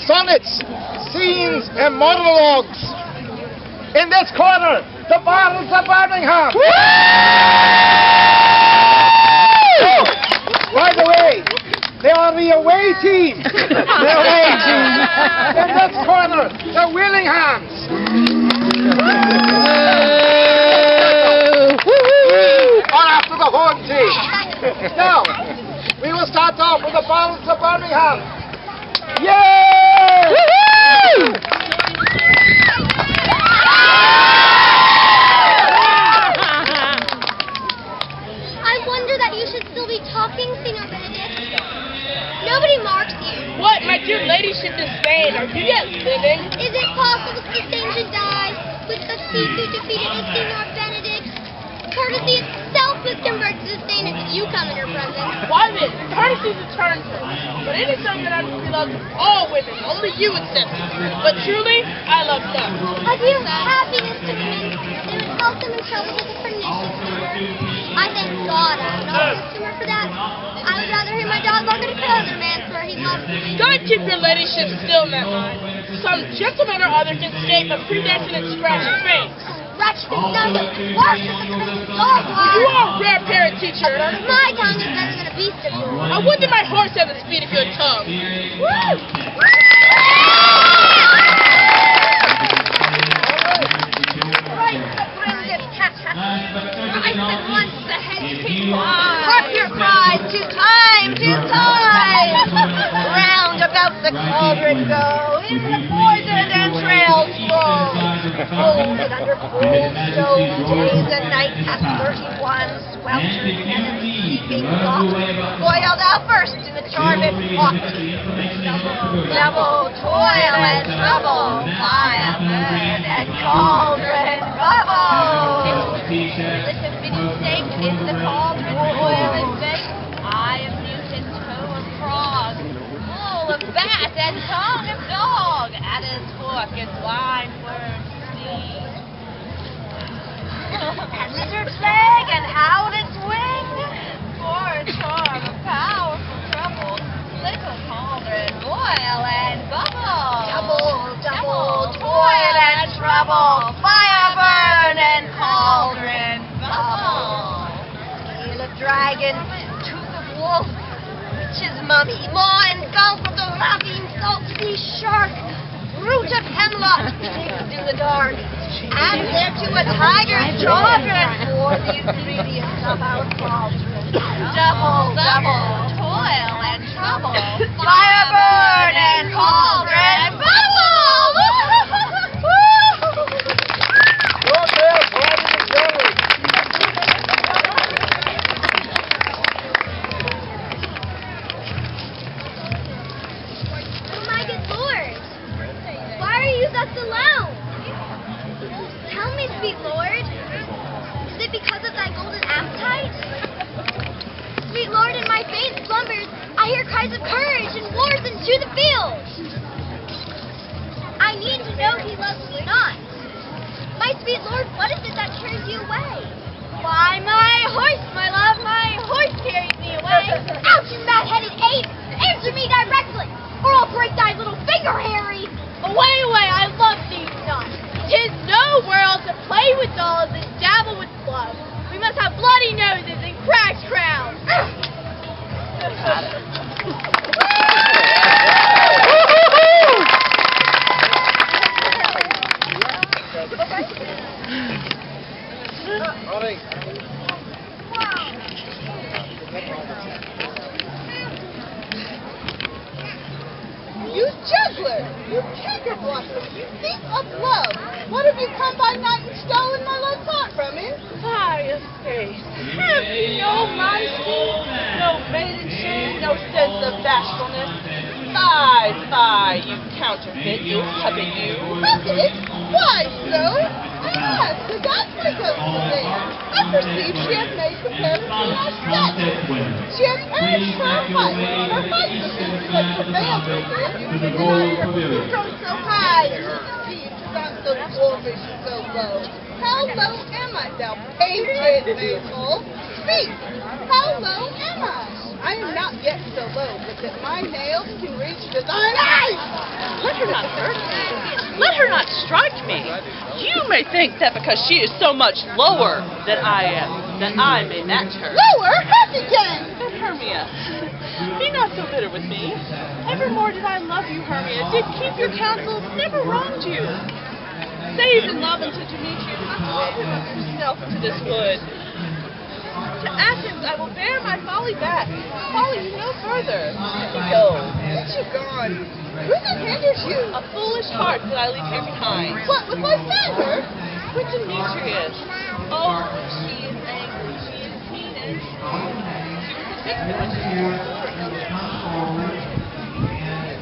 sonnets, scenes, and monologues. In this corner, the Bards of Birmingham. Right away, they are the away team. The away team. In this corner, the Willinghams. Or after the home team. Now, we will start off with the Bards of Birmingham. Yay! I wonder that you should still be talking, Senor Benedict. Nobody marks you. What, my dear ladyship is Spain? Are you yet living? Is it possible Sustained should die with the thief who defeated his Senor Benedict? Courtesy itself was converted to Sustained until you come in her presence. Why then, courtesy's a turn for me. But it is something that I really love all women, only you excepted. But truly, I love none. A dear happiness to women, they would help them in trouble with a pernicious tumor. I thank God I'm not a customer for that. I would rather hear my dog bark at a crow than a man swear he loves me. God keep your ladyship still in that line. Some gentleman or other can escape a predestined scratched face. Scratched face doesn't work as a Christmas dog bark. You are a rare parent teacher. My tongue is better than a beast of yours. I would that my horse had the speed of your tongue. Woo! Hark your cries, to time, to time! Round about the cauldron go, in the poisoned entrails flow. Folded under cold stone, days and nights at 31, sweltering and seeking thought, boiled out first in the charming pot. Double toil and trouble, fire burn and cauldron bubble. Listen, steak in the cauldron, oil and baked. I am mutant toe of frog, full of bat and tongue of dog. At his fork is wine worm sneeze. And lizard's leg and howlet's wing. For a charm of powerful trouble, little cauldron, boil and bubble. Double toil and trouble, fire burn and cauldron bubble. Tail of dragon, tooth of wolf, witch's mummy, maw and gulp of the laughing salt sea shark, root of hemlock, digged in the dark, and thereto a tiger's children for the ingredients of our cauldron. Double toil and trouble, fire burn and cauldron bubble. Alone. Tell me, sweet Lord, is it because of thy golden appetite? Sweet Lord, in my faint slumbers, I hear cries of courage and wars into the field. I need to know he loves me not. My sweet Lord, what is it that carries you away? Why, my horse, my love, my horse carries me away. Out, you mad-headed ape! Answer me directly, or I'll break thy little finger, Harry! Away, I love thee not. 'Tis no world to play with dolls and dabble with blood. We must have bloody noses and cracked crowns. You juggler! You canker blossom! You thief of love! What have you come by night and stolen my love's heart from him? Pious face, have you no modesty, no maiden shame, no sense of bashfulness? Fie, you counterfeit, you puppet, you. Puppet? Why so? Alas, the gods may go to there. I perceive she has made prepared for our set. She has urged her fight that prevailed with her. You grow so high and deceived, I'm so dwarfish and so low. How low am I, thou painted maypole? Speak! How low am I? I am not yet so low, but that my nails can reach to thine eyes! her not hurt me. Let her not strike me. You may think that because she is so much lower than I am, that I may match her. Lower? Huffington! But Hermia, be not so bitter with me. Evermore did I love you, Hermia, did keep your counsel, never wronged you. Save in love unto Demetrius, I followed him of himself into this wood. To Athens I will bear my folly back, follow you no further. Let me go. Since you've gone, who then hinders you? A foolish heart that I leave here behind. What, with my father? With Demetrius. Oh, she is angry, she is heated. She was a victim of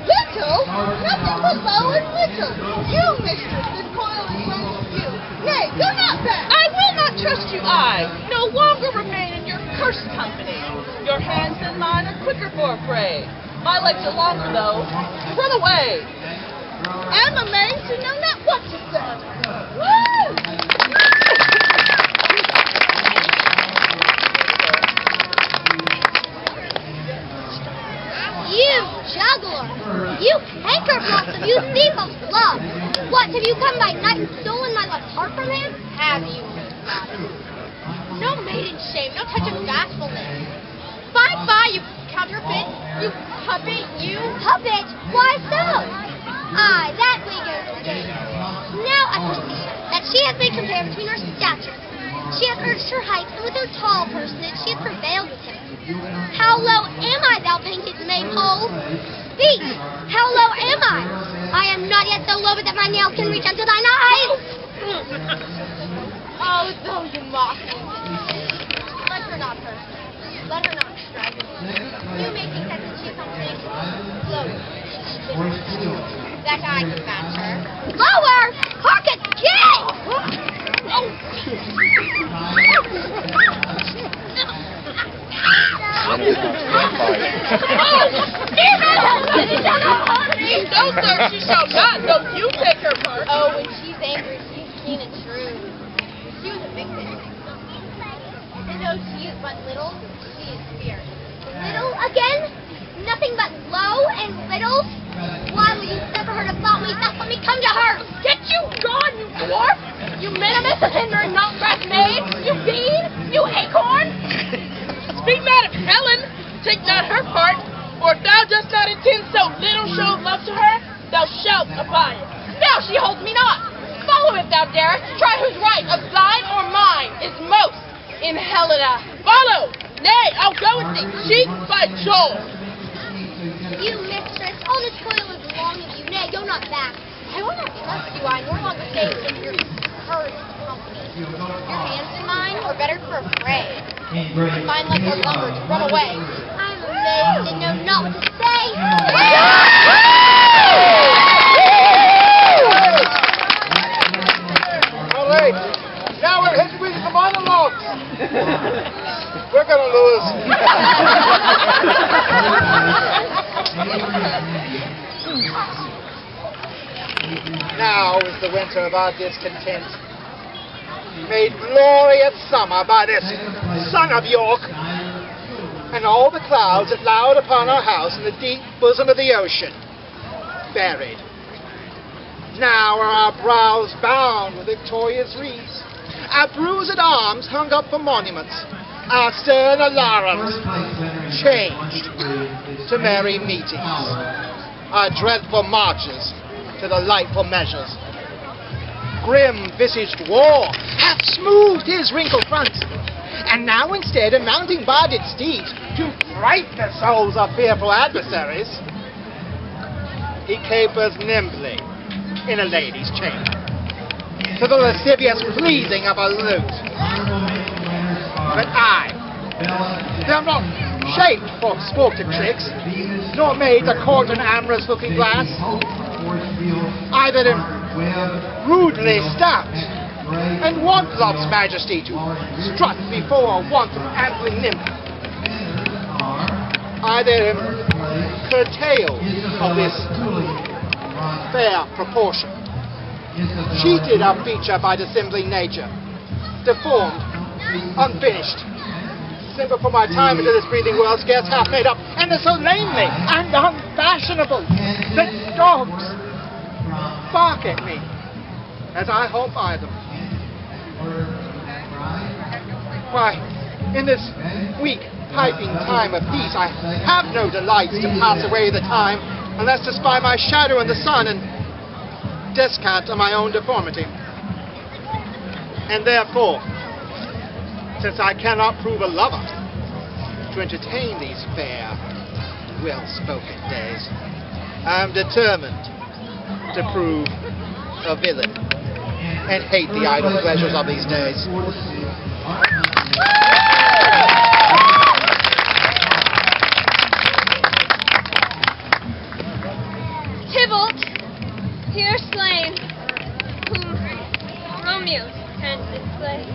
Little? Nothing but low and little. You, mistress, this coil is running you. Nay, go not back. I will not trust you, I no longer remain in your cursed company. Your hands and mine are quicker for a fray. My legs are longer, though. Run away. I'm amazed to know not what to say. Woo! You juggler! You canker blossom! You thief of love! What, have you come by night and stolen my love's heart from him? Have you? No maiden shame, no touch of bashfulness. Fie, you counterfeit, you puppet, you... Puppet? Why so? Aye, that we go again. Now I perceive that she has been compared between her stature. She has urged her height, and with her tall personage she has prevailed with him. How low am I, thou painted maypole? Speak! How low am I? I am not yet so low but that my nails can reach unto thine eyes. Oh, though you mock me. Let her not hurt me. Let her not strike me. You may think that she is something low. That I can match her. Lower! Hark it! Get! Oh! No, sir, she shall not. No, you take her part. Oh, when she's angry, she's keen and shrewd. She was a victim. And though she is but little, she is fierce. Little again? Nothing but low and little? Why will you suffer her to thought me? Thus let me come to her. Get you gone, you dwarf! You minimus and not breath maid! You bean! You acorn! Speak not of Helen, take not her part, or if thou dost not intend so little show of love to her, thou shalt abide. Now she holds me not. Follow if thou darest. Try whose right of thine or mine is most in Helena. Follow! Nay, I'll go with thee, cheek by jowl. You mistress, all this toil is belonging to you. Nay, go not back. I will not trust you. I no longer stay in your cursed company. Your hands and mine are better for a fray. Mine like your lumber to run away. I'm amazed and know not what to say. All right. Now we're heading with the monologues. We're going to lose. Now is the winter of our discontent, made glorious summer by this son of York, and all the clouds that lowered upon our house in the deep bosom of the ocean, buried. Now are our brows bound with victorious wreaths, our bruised arms hung up for monuments, our stern alarums changed to merry meetings, our dreadful marches to delightful measures. Grim-visaged war hath smoothed his wrinkled front, and now instead of mounting barded steeds to fright the souls of fearful adversaries, he capers nimbly in a lady's chamber, to the lascivious pleasing of a lute. But I am not shaped for sportive tricks, nor made to court an amorous looking glass. I that am rudely stout, and want love's majesty to strut before wanton amply nymph. I that am curtailed of this fair proportion, cheated of feature by dissembling nature, deformed, unfinished, simple for my time into this breathing world, scarce half made up, and so lamely and unfashionable that dogs look at me, as I hold by them. Why, in this weak, piping time of peace, I have no delights to pass away the time, unless to spy my shadow in the sun and descant on my own deformity. And therefore, since I cannot prove a lover to entertain these fair, well-spoken days, I am determined to prove a villain and hate the idle pleasures of these days. Tybalt, here slain, whom Romeo handed slain.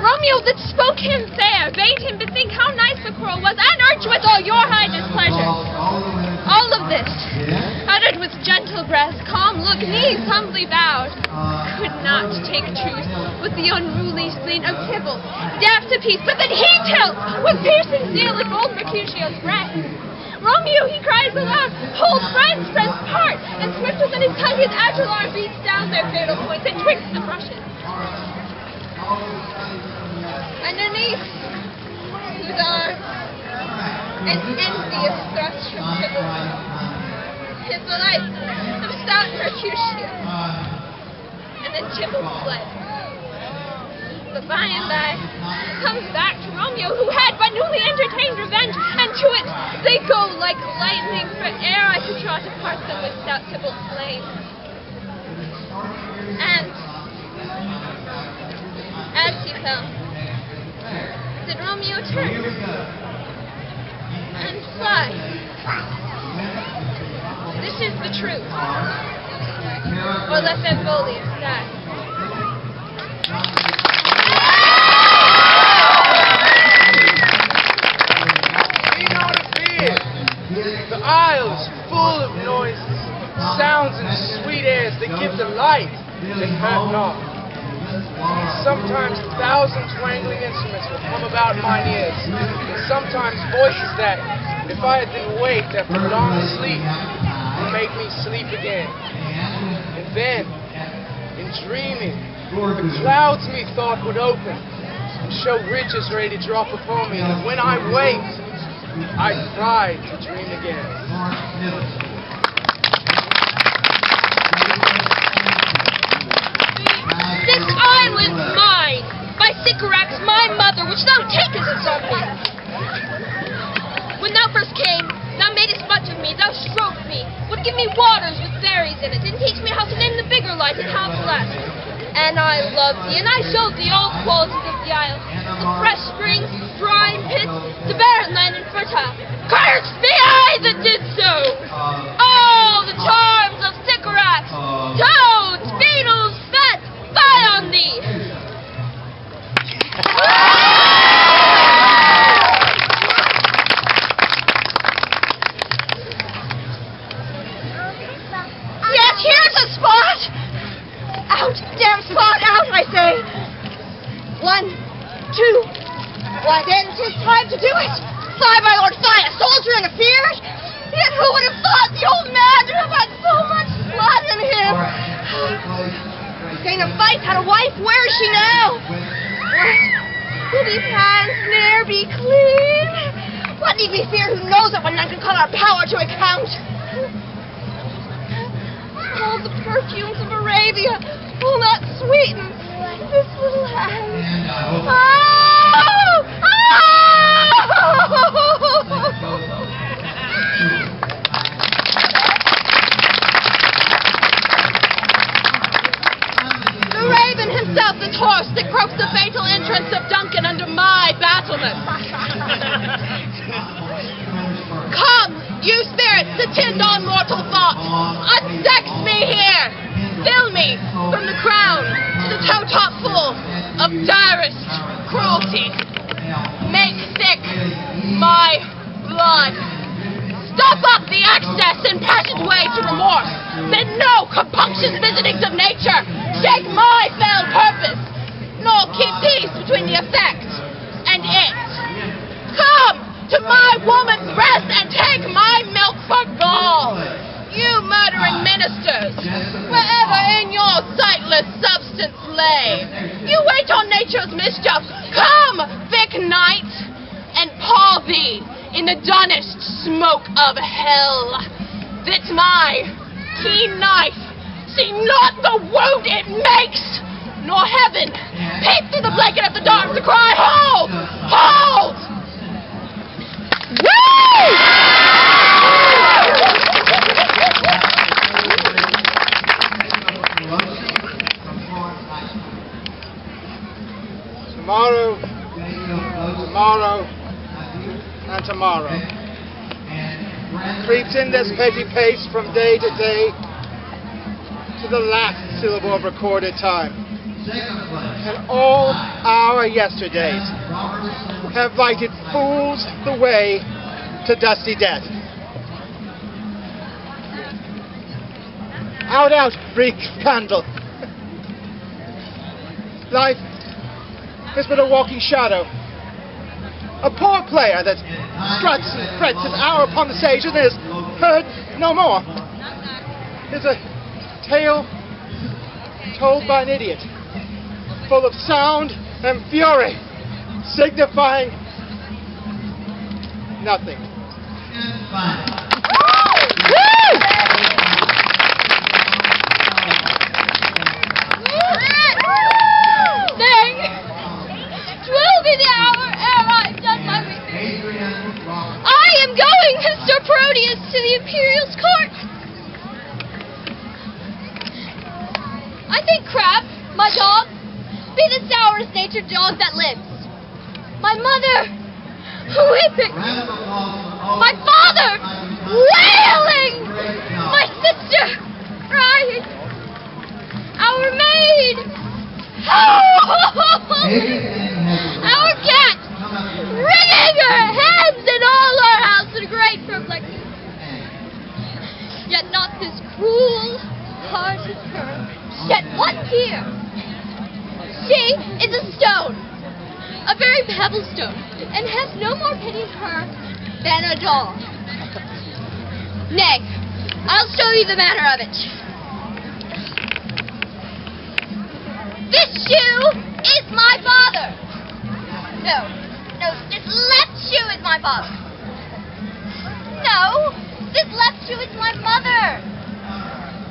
Romeo that spoke him fair, bade him bethink how nice the quarrel was, and urged with all your high displeasure. All of this, uttered with gentle breath, calm look, knees humbly bowed, could not take truce with the unruly spleen of Tybalt, deaf to peace, but that he tells with piercing zeal like old Mercutio's breath. Romeo, he cries aloud, hold friends, friends part, and swifter than his tongue his agile arm beats down their fatal points and twists the brushes. Underneath, whose arms an envious thrust from Tybalt, his life of stout Mercutio, and then Tybalt fled. But by and by comes back to Romeo, who had but newly entertained revenge, and to it they go like lightning, for ere I could draw to part them with stout Tybalt slain. And as he fell, did Romeo turn and fly? This is the truth. Or let Benvolio die. Be not afeard. The isle is full of noises, sounds and sweet airs that give delight, that hurt not. Sometimes 1,000 twangling instruments will come about mine ears, and sometimes voices that, if I had been waked after long sleep, would make me sleep again. And then, in dreaming, the clouds methought would open and show riches ready to drop upon me, and that when I waked, I cried to dream again. This isle is mine, by Sycorax, my mother, which thou takest from me. When thou first came, thou madest much of me, thou stroked me, would give me waters with berries in it, and teach me how to name the bigger light and how to last. And I loved thee, and I showed thee all the qualities of the isle, the fresh springs, brine pits, the barren land and fertile. Cursed be I that did so! All the charms of Sycorax, toads, beetles, fat, fie on thee! Yes, here's a spot! Out, damn spot, out, I say! 1, 2. Why then, 'tis time to do it! Fie, my lord, fie, a soldier and a feared! Yet who would have thought the old man to have had so much blood in him? Gain a fight, had a wife, where is she now? What? Will these hands ne'er be clean? What need we fear who knows it when none can call our power to account? All the perfumes of Arabia will not sweeten this little hand. Oh! The raven himself, the horse that croaks the fatal entrance of Duncan under my battlement. Come, you spirits that tend on mortal thought, unsex me here, fill me from the crown to the toe-top full of direst cruelty. Make thick my blood. Stop up the access and passageway to remorse. That no compunctious visitings of nature shake my fell purpose, nor keep peace between the effect and it. Come to my woman's breast and take my milk for gall. You murdering ministers, wherever the substance lay. You wait on nature's mischief. Come, thick night, and paw thee in the dunnest smoke of hell, that my keen knife see not the wound it makes, nor heaven peep through the blanket of the dark to cry, hold! Hold! Woo! Tomorrow, and tomorrow creeps in this petty pace from day to day to the last syllable of recorded time. And all our yesterdays have lighted fools the way to dusty death. Out, out, brief candle. Life is but a walking shadow. A poor player that struts and frets an hour upon the stage and is heard no more. Is a tale told by an idiot, full of sound and fury, signifying nothing. To the Imperial's court. I think Crab, my dog, be the sourest natured dog that lives. My mother, weeping. My father, wailing. My sister, crying. Our maid, our cat, wringing her hands in all our house in great perplexity. Yet not this cruel-hearted her shed one tear. She is a stone, a very pebble stone, and has no more pity in her than a dog. Nay, I'll show you the manner of it. This shoe is my father. No, this left shoe is my father. No. This left shoe is my mother.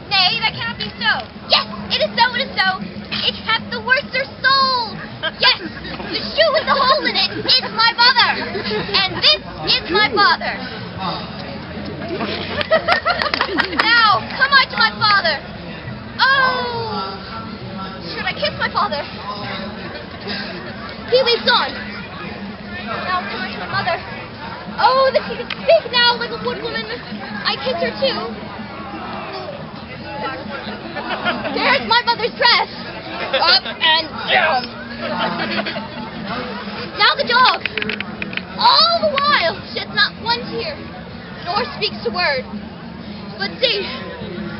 Nay, that cannot be so. Yes, it is so, it is so. It hath the worser soul. Yes, the shoe with the hole in it is my mother. And this is my father. Now, come I to my father. Oh, should I kiss my father? He leads on. Now, come I to my mother. Oh, that she could speak now like a woodwoman. I kiss her too. There's my mother's dress. Up and down. Now the dog. All the while sheds not one tear, nor speaks a word. But see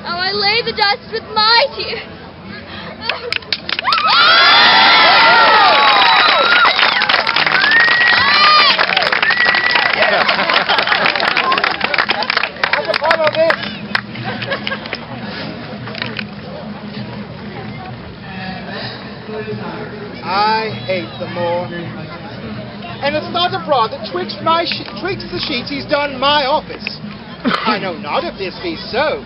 how I lay the dust with my tears. I hate the Moor, and it's not abroad that twixt the sheets he's done my office. I know not if this be so,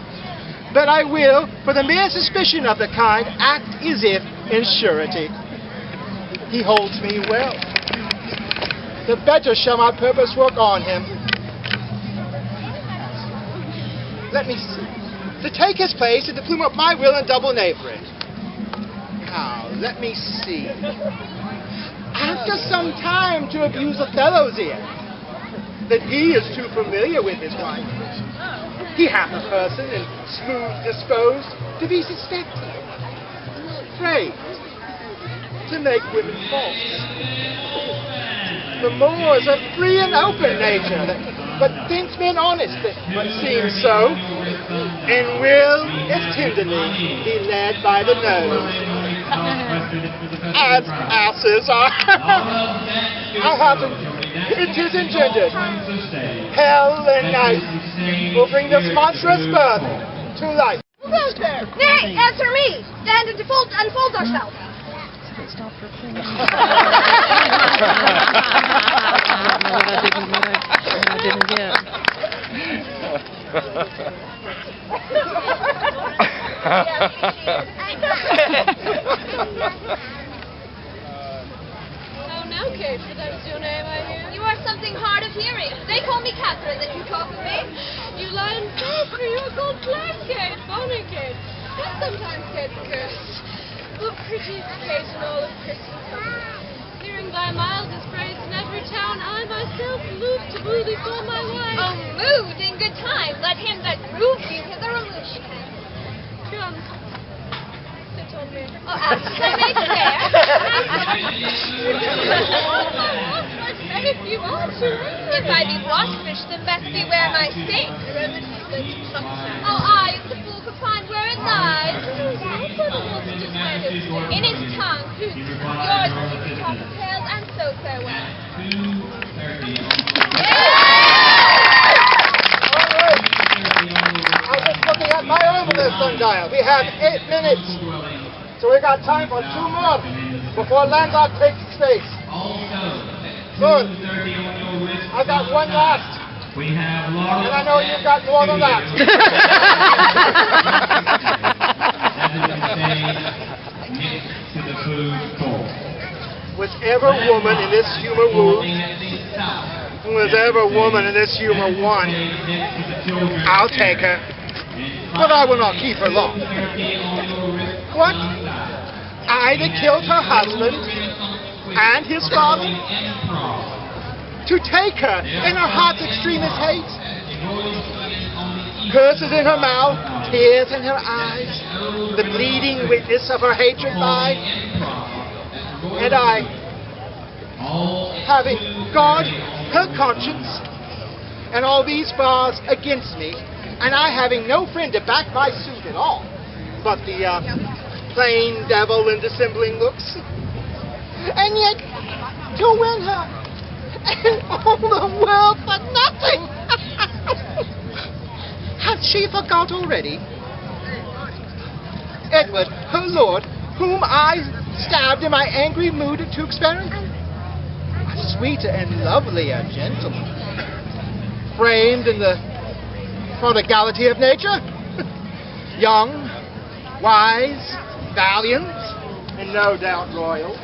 but I will, for the mere suspicion of the kind, act as if in surety. He holds me well. The better shall my purpose work on him. Let me see. To take his place and to plume up my will and double knavery it. Now, let me see. After some time to abuse Othello's ear, that he is too familiar with his wife. He hath a person and smooth disposed to be suspected, praised, to make women false. The Moor is a free and open nature, but thinks men honest, but seems so, and will as tenderly be led by the nose. As asses are. I happen, it is engendered. Hell and night will bring this monstrous birth to life. Who goes there? Nay, answer me. Stand and unfold ourselves. Stop her thing. I didn't get. Oh, no, Kate, for that is your name, I hear. You are something hard of hearing. They call me Catherine, that you talk of me. You lie in falsehood. You are called Black Kate, Bonny Kate, and sometimes Kate the Cursed. The prettiest Kate in all of Christendom. Hearing thy mildest praise in every town, I myself moved to woo thee for my wife. Oh, moved in good time. Let him that moved you hither remove she can. Come. They told me. Oh, as I may say. If you want to. If I be waterfish, then best beware my state. Oh, I, if the fool could find where it lies. In his tongue, yours is to talk of tales, and so farewell. I'm just looking at my own sundial. We have 8 minutes. So we got time for 2 more before Landock takes space. Good. I got one last. And I know you've got more than that. Whichever woman in this humor wooed, whichever woman in this humor won, I'll take her. But I will not keep her long. What? I that killed her husband and his father? To take her in her heart's extremest hate? Curses in her mouth, tears in her eyes, the bleeding witness of her hatred by. And I, having God, her conscience, and all these bars against me, and I having no friend to back my suit at all, but the plain devil in dissembling looks, and yet to win her, and all the world for nothing. Hath she forgot already? Edward, her lord, whom I stabbed in my angry mood at Tewkesbury? A sweeter and lovelier gentleman, framed in the prodigality of nature, young, wise, valiant, and no doubt royal.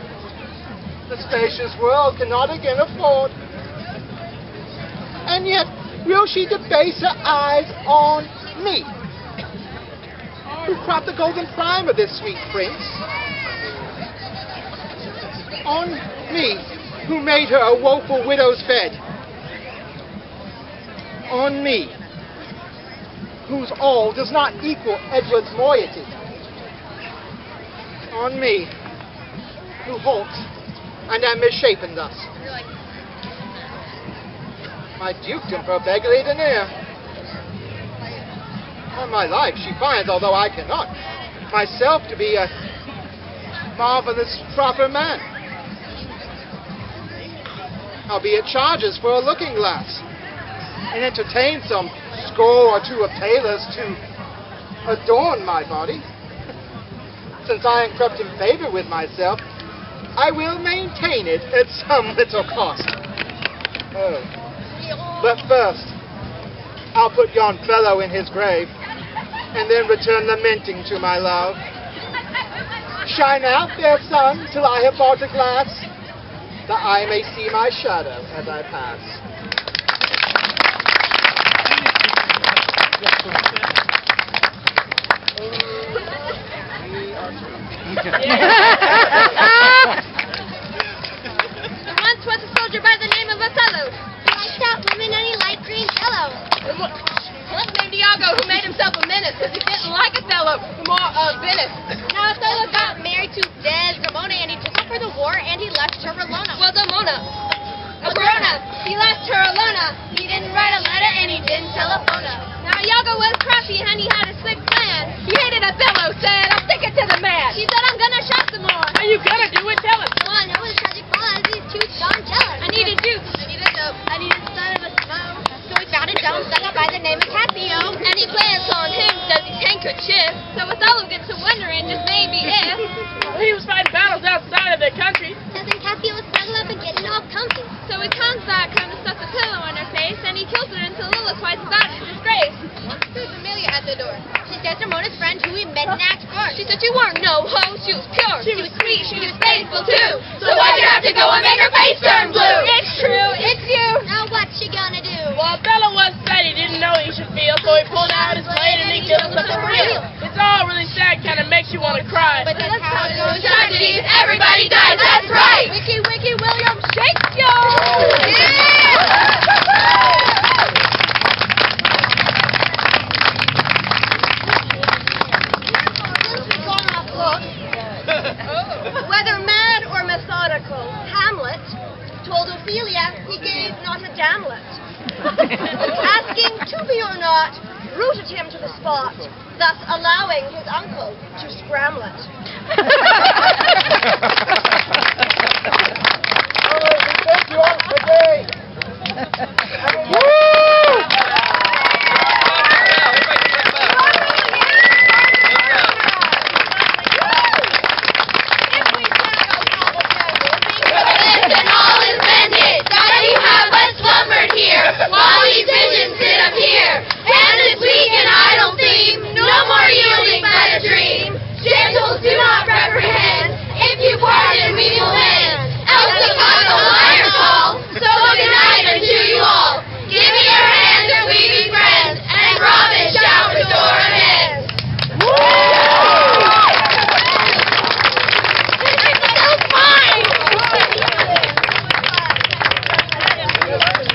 The spacious world cannot again afford. And yet, will she debase her eyes on me, who cropped the golden prime of this sweet prince? On me, who made her a woeful widow's bed? On me, whose all does not equal Edward's moiety? On me, who halt and am misshapen thus? My dukedom for a beggarly denier. On my life she finds, although I cannot, myself to be a marvelous proper man. Howbeit charges for a looking glass, and entertain some score or two of tailors to adorn my body. Since I am crept in favor with myself, I will maintain it at some little cost. Oh. But first, I'll put yon fellow in his grave, and then return lamenting to my love. Shine out, fair sun, till I have bought a glass, that I may see my shadow as I pass. Once was a soldier by the name of Othello. That woman any light green yellow. Let's name Diago, who made himself a menace because he didn't like Othello, more Venice. Now Othello got married to Desdemona, and he took her for the war, and he left her alone. Well, Verona. He left her alone. He didn't write a letter, and he didn't telephone her. Now Iago was crafty, and he had a slick plan. He hated Othello, said, "I'll stick it to the man." He said, "I'm gonna shot some more." Are you gonna do it? Tell him. Well, I know it's tragic fun. He's too darn jealous. I need a duke. I need a dope. I need a son of a smoke. So he found a dumb sucker by the name of Cassio. And he plans on him, does his handkerchief. shift, so Othello gets to wondering just maybe if... He was fighting battles outside of their country. Doesn't Cassio snuggle up and getting all comfy? So he comes back, kind of stuffs a pillow on her face, and he kills her until Lilith quite about to disgrace. There's Amelia at the door. She says Ramona's friend who he met in Act 4. She said she weren't no hoe, she was pure. She was sweet, she was faithful too. So why'd you have to go and make her face turn blue? It's true, it's you. Now what's she gonna do? Well, Othello once said he didn't know he should feel, so he pulled out his blade and he killed himself for real. It's all really sad, kind of makes you want to cry. But that's how it goes. Tragedies, everybody dies, that's right. Wiki, wiki, William Shakespeare. Since we've gone off book, whether mad or methodical, Hamlet told Ophelia he gave not a damlet. Asking to be or not, rooted him to the spot, thus allowing his uncle to scramble it.